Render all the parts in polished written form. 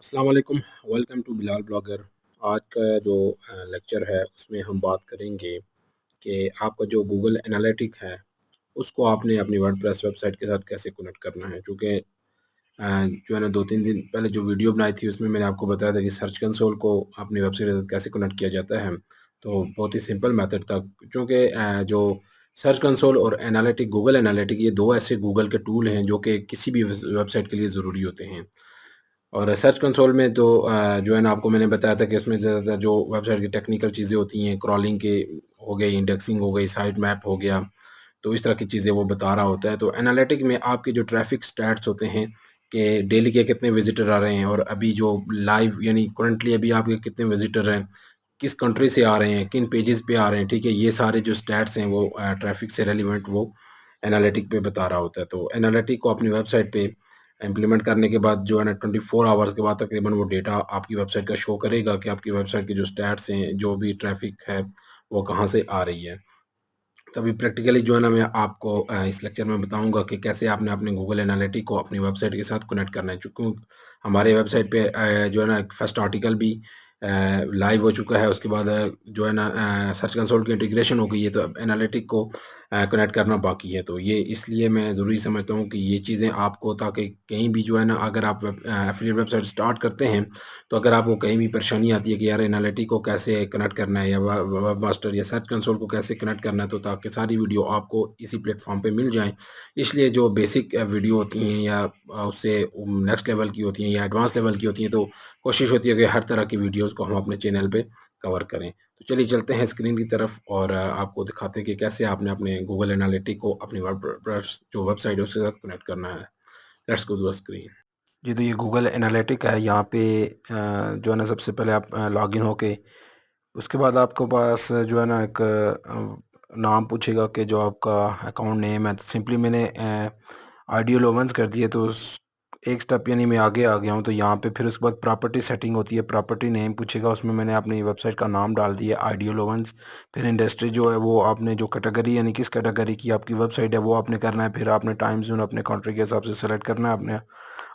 अस्सलाम वालेकुम। Welcome to Bilal blogger. आज का जो लेक्चर है उसमें हम बात करेंगे कि आपका जो गूगल एनालिटिक है उसको आपने अपनी वर्डप्रेस वेबसाइट के साथ कैसे कनेक्ट करना है। क्योंकि जो है ना 2-3 दिन पहले जो वीडियो बनाई थी उसमें मैंने आपको बताया था कि सर्च कंसोल को अपनी वेबसाइट के साथ कैसे कनेक्ट किया जाता है। तो बहुत ही सिंपल मेथड था, क्योंकि जो सर्च कंसोल और एनालिटिक, गूगल एनालिटिक, ये दो ऐसे गूगल के टूल हैं जो कि किसी भी वेबसाइट के लिए ज़रूरी होते हैं। और सर्च कंसोल में तो जो है ना आपको मैंने बताया था कि इसमें ज़्यादातर जो वेबसाइट की टेक्निकल चीज़ें होती हैं, क्रॉलिंग के हो गई, इंडेक्सिंग हो गई, साइट मैप हो गया, तो इस तरह की चीज़ें वो बता रहा होता है। तो एनालिटिक में आपके जो ट्रैफ़िक स्टैट्स होते हैं कि डेली के कितने विज़िटर आ रहे हैं, और अभी जो लाइव यानी करंटली अभी आपके कितने विज़िटर हैं, किस कंट्री से आ रहे हैं, किन पेजेस पे आ रहे हैं, ठीक है? ये सारे जो स्टैट्स हैं वो ट्रैफ़िक से रिलेवेंट वो एनालिटिक पे बता रहा होता है। तो एनालिटिक को अपनी वेबसाइट पे इम्प्लीमेंट करने के बाद जो है ना 24 आवर्स के बाद तकरीबन वो डेटा आपकी वेबसाइट का शो करेगा कि आपकी वेबसाइट के जो स्टैट्स हैं, जो भी ट्रैफ़िक है, वो कहाँ से आ रही है। तो अभी प्रैक्टिकली जो है ना मैं आपको इस लेक्चर में बताऊँगा कि कैसे आपने अपने गूगल एनालिटिक को अपनी वेबसाइट के साथ कनेक्ट करना है। चूँकि हमारे वेबसाइट पे जो है ना एक फर्स्ट आर्टिकल भी लाइव हो चुका है, उसके बाद जो है ना सर्च कंसोल की इंटीग्रेशन हो गई है, तो अब एनालिटिक को कनेक्ट करना बाकी है। तो ये इसलिए मैं ज़रूरी समझता हूँ कि ये चीज़ें आपको, ताकि कहीं भी जो है ना अगर आप एफ़िलिएट वेबसाइट स्टार्ट करते हैं, तो अगर आपको कहीं भी परेशानी आती है कि यार एनालिटिक को कैसे कनेक्ट करना है, या वेब मास्टर या सर्च कंसोल को कैसे कनेक्ट करना है, तो ताकि सारी वीडियो आपको इसी प्लेटफॉर्म पे मिल जाएँ। इसलिए जो बेसिक वीडियो होती हैं या उससे नेक्स्ट लेवल की होती हैं या एडवांस लेवल की होती हैं, तो कोशिश होती है कि हर तरह की वीडियोज़ को हम अपने चैनल पे कवर करें। तो चलिए चलते हैं स्क्रीन की तरफ और आपको दिखाते हैं कि कैसे आपने अपने गूगल एनालिटिक को अपनी वर्डप्रेस जो वेबसाइट है उसके साथ कनेक्ट करना है। Let's go to the screen. जी, तो ये गूगल एनालिटिक है। यहाँ पे जो है ना सबसे पहले आप लॉगिन होके, उसके बाद आपके पास जो है ना एक नाम पूछेगा कि जो आपका अकाउंट नेम है। तो सिंपली मैंने आइडियो लोवेंस कर दिया, तो उस एक स्टेप यानी मैं आगे आ गया हूँ। तो यहाँ पे फिर उसके बाद प्रॉपर्टी सेटिंग होती है, प्रॉपर्टी नेम पूछेगा, उसमें मैंने अपनी वेबसाइट का नाम डाल दिया आइडियो लोवेंस। फिर इंडस्ट्री जो है वो आपने जो कैटेगरी यानी किस कैटेगरी की आपकी वेबसाइट है वो आपने करना है। फिर आपने टाइम जोन अपने कंट्री के हिसाब से सेलेक्ट करना है,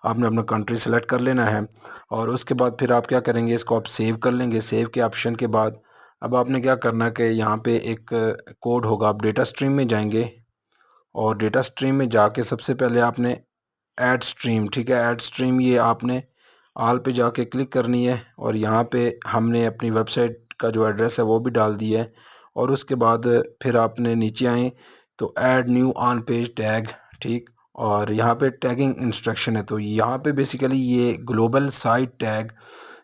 आपने अपना कंट्री सेलेक्ट कर लेना है। और उसके बाद फिर आप क्या करेंगे, इसको आप सेव कर लेंगे। सेव के ऑप्शन के बाद अब आपने क्या करना है कि यहाँ पे एक कोड होगा, आप डेटा स्ट्रीम में जाएंगे और डेटा स्ट्रीम में जाके सबसे पहले आपने ऐड स्ट्रीम, ठीक है, ऐड स्ट्रीम ये आपने ऑल पे जाके क्लिक करनी है। और यहाँ पे हमने अपनी वेबसाइट का जो एड्रेस है वो भी डाल दिया है। और उसके बाद फिर आपने नीचे आए तो add new on page tag, ठीक। और यहाँ पे टैगिंग इंस्ट्रक्शन है, तो यहाँ पे बेसिकली ये ग्लोबल साइट टैग,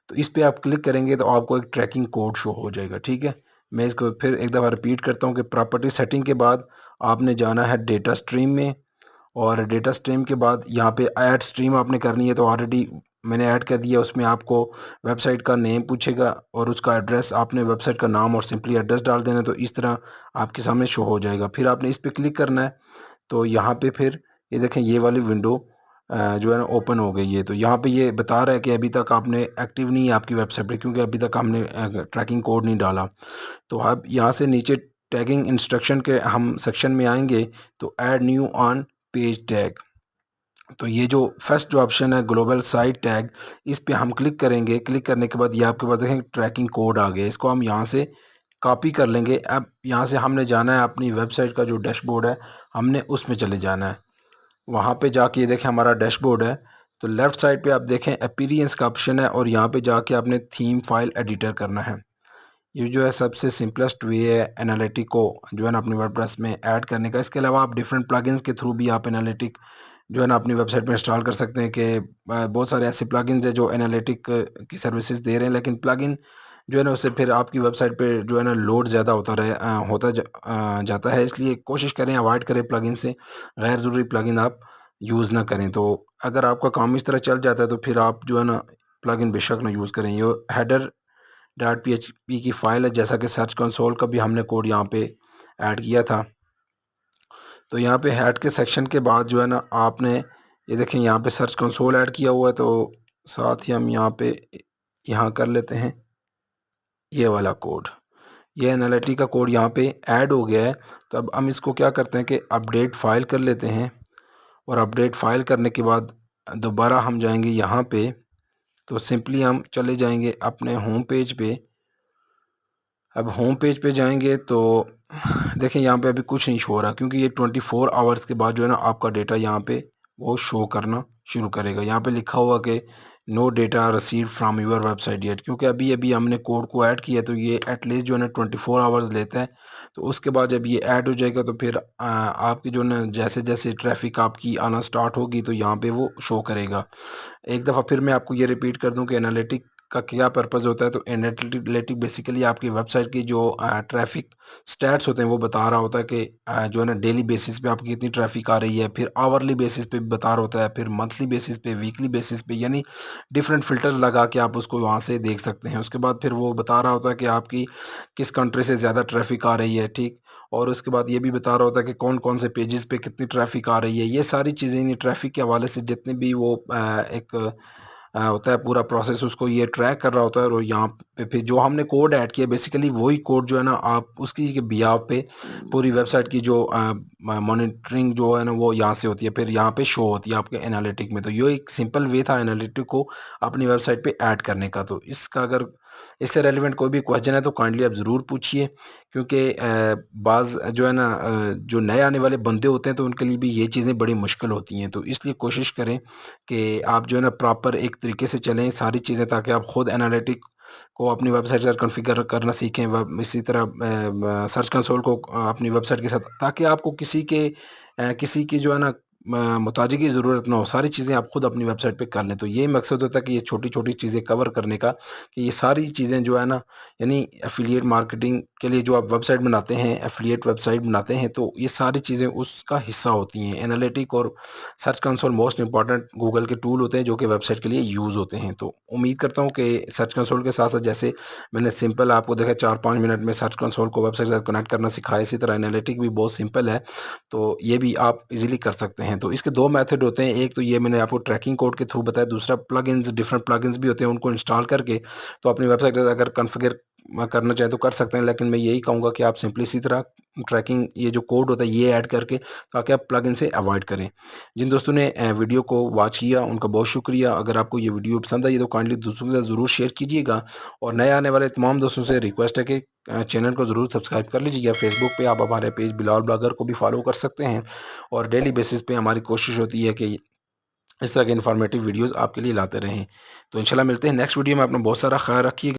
तो इस पे आप क्लिक करेंगे तो आपको एक ट्रैकिंग कोड शो हो जाएगा, ठीक है। मैं इसको फिर एक दफ़ा रिपीट करता हूँ कि प्रॉपर्टी सेटिंग के बाद आपने जाना है डेटा स्ट्रीम में, और डेटा स्ट्रीम के बाद यहाँ पे ऐड स्ट्रीम आपने करनी है। तो ऑलरेडी मैंने ऐड कर दिया, उसमें आपको वेबसाइट का नेम पूछेगा और उसका एड्रेस, आपने वेबसाइट का नाम और सिंपली एड्रेस डाल देना, तो इस तरह आपके सामने शो हो जाएगा। फिर आपने इस पर क्लिक करना है, तो यहाँ पे फिर ये देखें ये वाली विंडो जो है ना ओपन हो गई है। तो यहाँ पे ये बता रहा है कि अभी तक आपने एक्टिव नहीं है आपकी वेबसाइट पे, क्योंकि अभी तक हमने ट्रैकिंग कोड नहीं डाला। तो अब यहाँ से नीचे टैगिंग इंस्ट्रक्शन के हम सेक्शन में आएंगे, तो add new on page tag, तो ये जो फर्स्ट जो ऑप्शन है ग्लोबल साइट टैग, इस पे हम क्लिक करेंगे। क्लिक करने के बाद ये आपके पास देखें ट्रैकिंग कोड आ गया, इसको हम यहाँ से कॉपी कर लेंगे। अब यहाँ से हमने जाना है अपनी वेबसाइट का जो डैशबोर्ड है, हमने उसमें चले जाना है। वहाँ पे जाके ये देखें हमारा डैशबोर्ड है, तो लेफ़्ट साइड पे आप देखें अपीयरेंस का ऑप्शन है, और यहाँ पे जाके आपने थीम फाइल एडिटर करना है। ये जो है सबसे सिंपलेस्ट वे है एनालिटिक को जो है ना अपनी वर्डप्रेस में ऐड करने का। इसके अलावा आप डिफरेंट प्लगइन्स के थ्रू भी आप एनालिटिक जो है ना अपनी वेबसाइट में इंस्टॉल कर सकते हैं। कि बहुत सारे ऐसे प्लगइन्स हैं जो एनालिटिक की सर्विसेज दे रहे हैं, लेकिन प्लगइन जो है ना उससे फिर आपकी वेबसाइट पे जो है ना लोड ज़्यादा जाता है। इसलिए कोशिश करें अवॉइड करें प्लगइन से, गैर ज़रूरी प्लगइन आप यूज़ ना करें। तो अगर आपका काम इस तरह चल जाता है तो फिर आप जो है ना प्लगइन बेशक ना यूज़ करें। ये हेडर डॉट पीएचपी की फ़ाइल है, जैसा कि सर्च कंसोल का भी हमने कोड यहाँ पे ऐड किया था। तो यहाँ पे हेड के सेक्शन के बाद जो है ना आपने ये देखें यहाँ पे सर्च कंसोल ऐड किया हुआ है, तो साथ ही हम यहाँ पे यहाँ कर लेते हैं ये वाला कोड। ये एनालिटिक का कोड यहाँ पे ऐड हो गया है। तो अब हम इसको क्या करते हैं कि अपडेट फ़ाइल कर लेते हैं, और अपडेट फ़ाइल करने के बाद दोबारा हम जाएंगे यहाँ पे तो सिंपली हम चले जाएंगे अपने होम पेज पे। अब होम पेज पे जाएंगे तो देखें यहाँ पे अभी कुछ नहीं शो हो रहा, क्योंकि ये 24 आवर्स के बाद जो है ना आपका डेटा यहाँ पे वो शो करना शुरू करेगा। यहाँ पे लिखा हुआ कि no data receive from your website yet, क्योंकि अभी अभी हमने कोड को ऐड किया, तो ये एटलीस्ट जो है ना 24 आवर्स लेता है। तो उसके बाद जब ये ऐड हो जाएगा तो फिर आपकी जो ना जैसे जैसे ट्रैफिक आपकी आना स्टार्ट होगी तो यहाँ पे वो शो करेगा। एक दफ़ा फिर मैं आपको ये रिपीट कर दूं कि एनालिटिक का क्या पर्पज़ होता है। तो एनालिटिक बेसिकली आपकी वेबसाइट की जो ट्रैफिक स्टैट्स होते हैं वो बता रहा होता है कि जो है ना डेली बेसिस पे आपकी कितनी ट्रैफिक आ रही है, फिर आवरली बेसिस पे भी बता रहा होता है, फिर मंथली बेसिस पे, वीकली बेसिस पे, यानी डिफरेंट फिल्टर्स लगा के आप उसको वहाँ से देख सकते हैं। उसके बाद फिर वो बता रहा होता है कि आपकी किस कंट्री से ज़्यादा ट्रैफिक आ रही है, ठीक। और उसके बाद ये भी बता रहा होता है कि कौन कौन से पेजेस पे कितनी ट्रैफिक आ रही है। ये सारी चीज़ें यानी ट्रैफिक के हवाले से जितने भी वो एक होता है पूरा प्रोसेस, उसको ये ट्रैक कर रहा होता है। और यहाँ पे फिर जो हमने कोड ऐड किया बेसिकली वही कोड जो है ना आप उसकी के बिहाव पे पूरी वेबसाइट की जो मॉनिटरिंग जो है ना वो यहाँ से होती है, फिर यहाँ पे शो होती है आपके एनालिटिक में। तो ये एक सिंपल वे था एनालिटिक को अपनी वेबसाइट पे ऐड करने का। तो इसका अगर इससे रेलिवेंट कोई भी क्वेश्चन है तो काइंडली आप ज़रूर पूछिए, क्योंकि बाज़ जो है ना जो नए आने वाले बंदे होते हैं तो उनके लिए भी ये चीज़ें बड़ी मुश्किल होती हैं। तो इसलिए कोशिश करें कि आप जो है ना प्रॉपर एक तरीके से चलें सारी चीज़ें, ताकि आप खुद एनालिटिक को अपनी वेबसाइट से कॉन्फ़िगर करना सीखें। इसी तरह सर्च कंसोल को अपनी वेबसाइट के साथ, ताकि आपको किसी की जो है ना मुताजे की ज़रूरत ना हो, सारी चीज़ें आप खुद अपनी वेबसाइट पे कर लें। तो यही मकसद होता है कि ये छोटी-छोटी चीज़ें कवर करने का, कि ये सारी चीज़ें जो है ना यानी एफ़िलिएट मार्केटिंग के लिए जो आप वेबसाइट बनाते हैं, एफ़िलिएट वेबसाइट बनाते हैं, तो ये सारी चीज़ें उसका हिस्सा होती हैं। एनालिटिक और search console most important Google के टूल होते हैं जो कि वेबसाइट के लिए यूज़ होते हैं। तो उम्मीद करता हूँ कि सर्च कंसोल के साथ-साथ जैसे मैंने सिंपल आपको देखा 4-5 मिनट में सर्च कंसोल को वेबसाइट के साथ कनेक्ट करना सिखाया, इसी तरह एनालिटिक भी बहुत सिंपल है। तो ये भी आप ईज़िली कर सकते हैं। तो इसके 2 मेथड होते हैं, एक तो ये मैंने आपको ट्रैकिंग कोड के थ्रू बताया, दूसरा प्लगइन्स, डिफरेंट प्लगइन्स भी होते हैं, उनको इंस्टॉल करके तो अपनी वेबसाइट अगर कॉन्फ़िगर करना चाहें तो कर सकते हैं। लेकिन मैं यही कहूँगा कि आप सिंपली इसी तरह ट्रैकिंग ये जो कोड होता है ये ऐड करके, ताकि आप प्लगइन से अवॉइड करें। जिन दोस्तों ने वीडियो को वॉच किया उनका बहुत शुक्रिया। अगर आपको ये वीडियो पसंद आई तो काइंडली दूसरों के साथ ज़रूर शेयर कीजिएगा। और नए आने वाले तमाम दोस्तों से रिक्वेस्ट है कि चैनल को ज़रूर सब्सक्राइब कर लीजिएगा। फेसबुक पे आप हमारे पेज बिलाल ब्लॉगर को भी फॉलो कर सकते हैं। और डेली बेसिस पे हमारी कोशिश होती है कि इस तरह के इन्फॉर्मेटिव वीडियोज़ आपके लिए लाते रहें। तो इंशाल्लाह मिलते हैं नेक्स्ट वीडियो में। अपना बहुत सारा ख्याल रखिएगा।